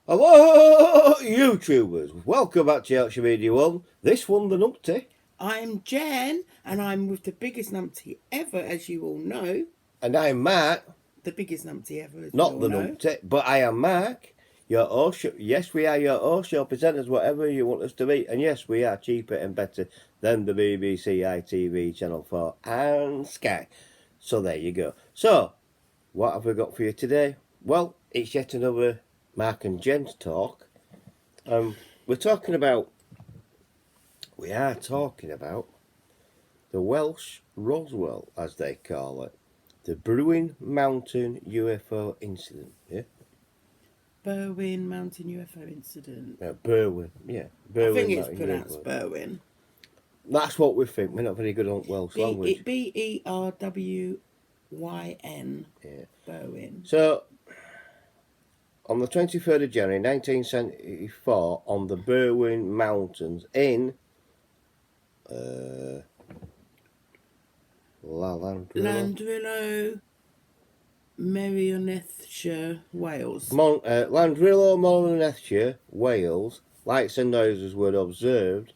Hello, YouTubers. Welcome back to Yorkshire Media One. This one, the numpty. I'm Jen, and I'm with the biggest numpty ever, as you all know. And I'm Mark. The biggest numpty ever, as Not you all the know. numpty, but I am Mark. Your host. Yes, we are your host, your presenters, whatever you want us to be. And yes, we are cheaper and better than the BBC, ITV, Channel 4 and Sky. So there you go. So, what have we got for you today? Well, it's yet another Mark and Jen's talk. We are talking about the Welsh Roswell, as they call it, the Berwyn Mountain UFO incident. Yeah, Berwyn Mountain UFO incident. Berwyn. Yeah, Berwyn. I think it's Mountain pronounced UFO. Berwyn. That's what we think. We're not very good on Welsh language. Berwyn. Yeah. Berwyn. So, on the 23rd of January 1974, on the Berwyn Mountains in Llandrillo, Merionethshire, Wales. Llandrillo, Merionethshire, Wales, lights and noises were observed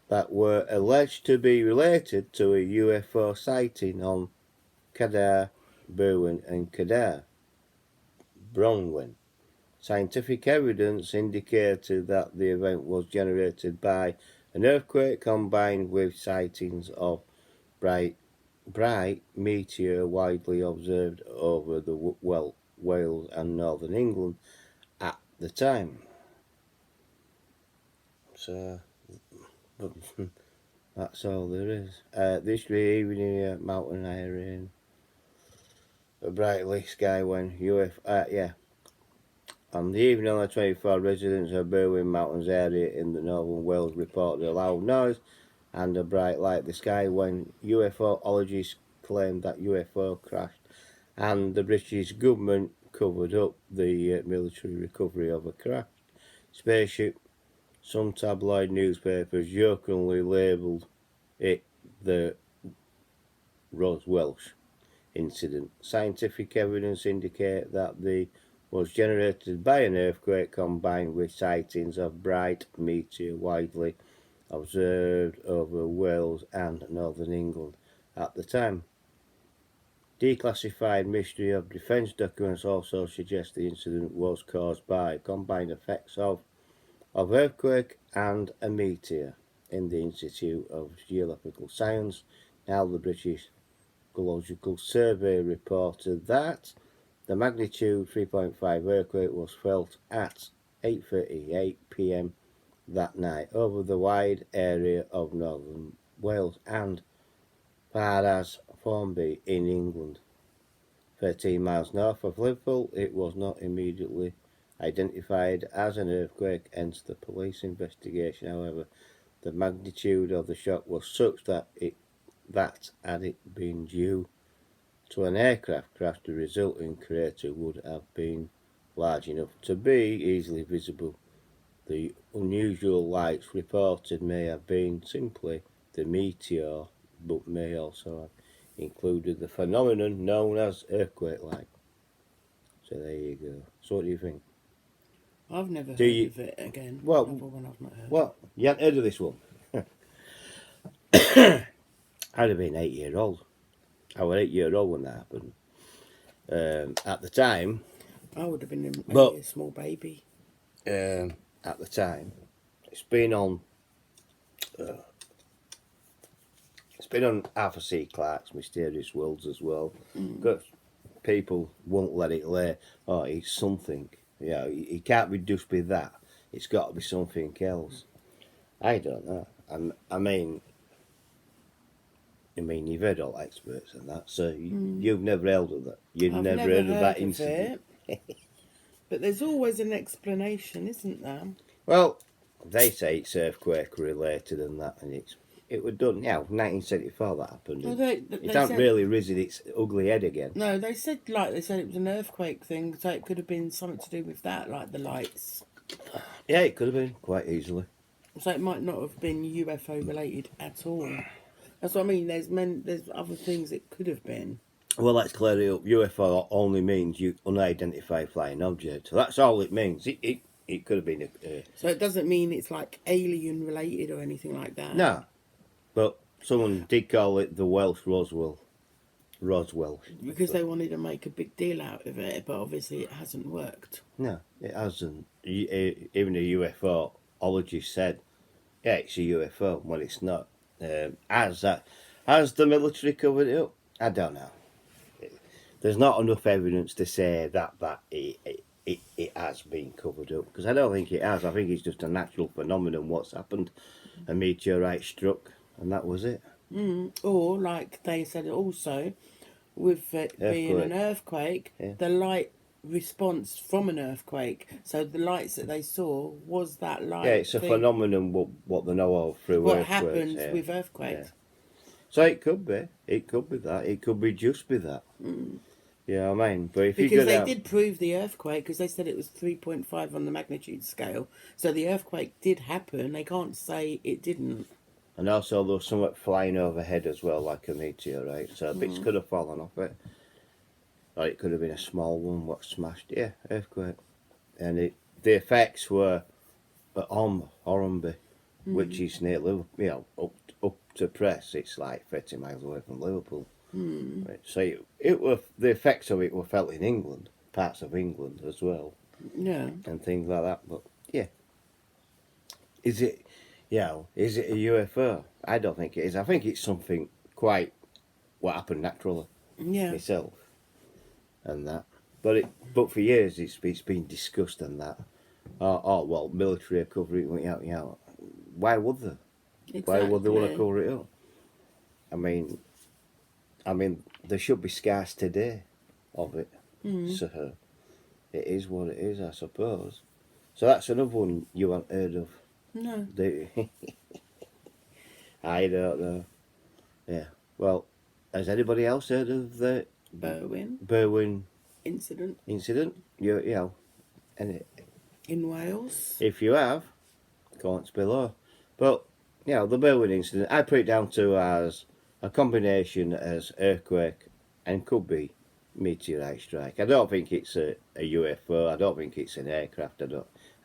that were alleged to be related to a UFO sighting on Cadair, Berwyn and Cadair, Berwyn. Scientific evidence indicated that the event was generated by an earthquake combined with sightings of bright meteor widely observed over the Wales and northern England at the time. So that's all there is. This evening a mountain area in a brightly sky when on the evening on the 24th, residents of Berwyn Mountains area in the northern Wales reported a loud noise and a bright light in the sky when UFOologists claimed that UFO crashed, and the British government covered up the military recovery of a crashed spaceship. Some tabloid newspapers jokingly labelled it the Roswell incident. Scientific evidence indicates that the was generated by an earthquake combined with sightings of bright meteor widely observed over Wales and northern England at the time. Declassified Ministry of Defence documents also suggest the incident was caused by combined effects of earthquake and a meteor. In the Institute of Geological Science, now the British Geological Survey reported that the magnitude 3.5 earthquake was felt at 8:38 p.m. that night over the wide area of northern Wales and far as Formby in England. 13 miles north of Liverpool, it was not immediately identified as an earthquake, hence the police investigation. However, the magnitude of the shock was such that had it been due to an aircraft crash, the resulting crater would have been large enough to be easily visible. The unusual lights reported may have been simply the meteor, but may also have included the phenomenon known as earthquake light. So there you go. So what do you think? I've never heard of it again. Well, Another one I've not heard. Well, you hadn't heard of this one. I'd have been 8 years old. I was 8 years old when that happened. At the time, I would have been maybe a small baby. At the time, it's been on Arthur C. Clarke's Mysterious Worlds as well. Because people won't let it lay. Oh, it's something. Yeah, it can't be just be that. It's got to be something else. I don't know. I mean, you've heard all experts and that, so you've never heard of that. You've never heard of that incident. But there's always an explanation, isn't there? Well, they say it's earthquake related and that, and it was done. Yeah, 1974 that happened. Well, it hasn't really risen its ugly head again. No, they said it was an earthquake thing, so it could have been something to do with that, like the lights. Yeah, it could have been quite easily. So it might not have been UFO related at all. That's what I mean. There's other things it could have been. Well, let's clear it up. UFO only means unidentified flying object. So that's all it means. It could have been So it doesn't mean it's like alien related or anything like that. no, but someone did call it the Welsh Roswell. Roswell. Because they wanted to make a big deal out of it, but obviously it hasn't worked. No, it hasn't. Even a UFOologist said, yeah, it's a UFO when it's not. Has the military covered it up? I don't know. There's not enough evidence to say that it has been covered up, because I don't think it has. I think it's just a natural phenomenon. What's happened? A meteorite struck, and that was it. Or, like they said also, with it being an earthquake, Yeah. the light response from an earthquake. So the lights that they saw was that light. Yeah, it's a phenomenon. What they know of through What earthquakes. happens with earthquakes. So it could be. It could be that. It could be just be that. Yeah, I mean, but if Because you they did prove the earthquake, because they said it was 3.5 on the magnitude scale. So the earthquake did happen. They can't say it didn't. And also there was something flying overhead as well, like a meteorite. So bits could have fallen off it. Or it could have been a small one what smashed. Yeah, earthquake. And the effects were at Hornby, which is near Liverpool, up to Press. It's like 30 miles away from Liverpool. Right. So it were the effects of it were felt in England, parts of England as well, Yeah. and things like that. But yeah, is it? Is it a UFO? I don't think it is. I think it's something quite what happened naturally Yeah. itself, and that. But for years it's been discussed and that. Oh well, military are covering it out. Why would they? Exactly. Why would they want to cover it up? I mean, there should be scars today of it. So it is what it is, I suppose. So that's another one you haven't heard of. No. I don't know. Yeah. Well, has anybody else heard of the Berwyn incident? incident And in Wales. if you have, comments below. But the Berwyn incident, I put it down to as a combination as earthquake and could be meteorite strike. I don't think it's a UFO. I don't think it's an aircraft.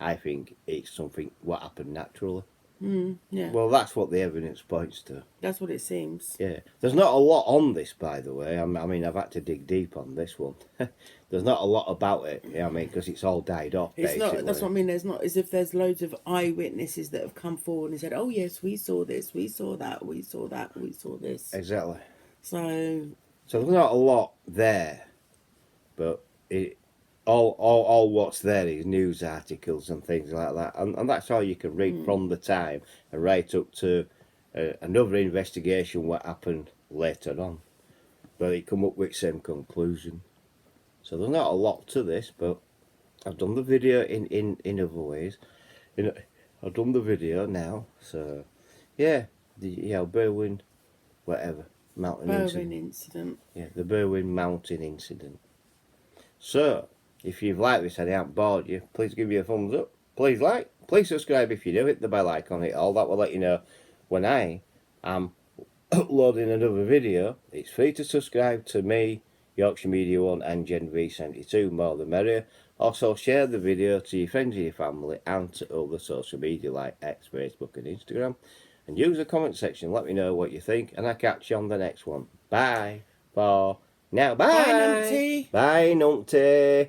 I think it's something what happened naturally. Yeah. Well, that's what the evidence points to. That's what it seems. Yeah. There's not a lot on this, by the way. I mean, I've had to dig deep on this one. There's not a lot about it. Because it's all died off. It's basically. not. That's what I mean. There's not as if there's loads of eyewitnesses that have come forward and said, "Oh yes, we saw this, we saw that, we saw that, we saw this." Exactly. So there's not a lot there, but all what's there is news articles and things like that, and that's all you can read from the time and right up to another investigation what happened later on, but it come up with same conclusion. So there's not a lot to this, but I've done the video in other ways. I've done the video now, so yeah, Berwyn, whatever, mountain incident. Yeah, the Berwyn mountain incident. So, if you've liked this and I haven't bored you, please give me a thumbs up. Please like, please subscribe if you do, hit the bell icon, hit all. That will let you know when I am uploading another video. It's free to subscribe to me, Yorkshire Media 1 and Gen V72, more the merrier. Also share the video to your friends and your family and to other social media like X, Facebook and Instagram. And use the comment section, let me know what you think, and I'll catch you on the next one. Bye for now. Bye. Bye, Numpty. Bye, Numpty.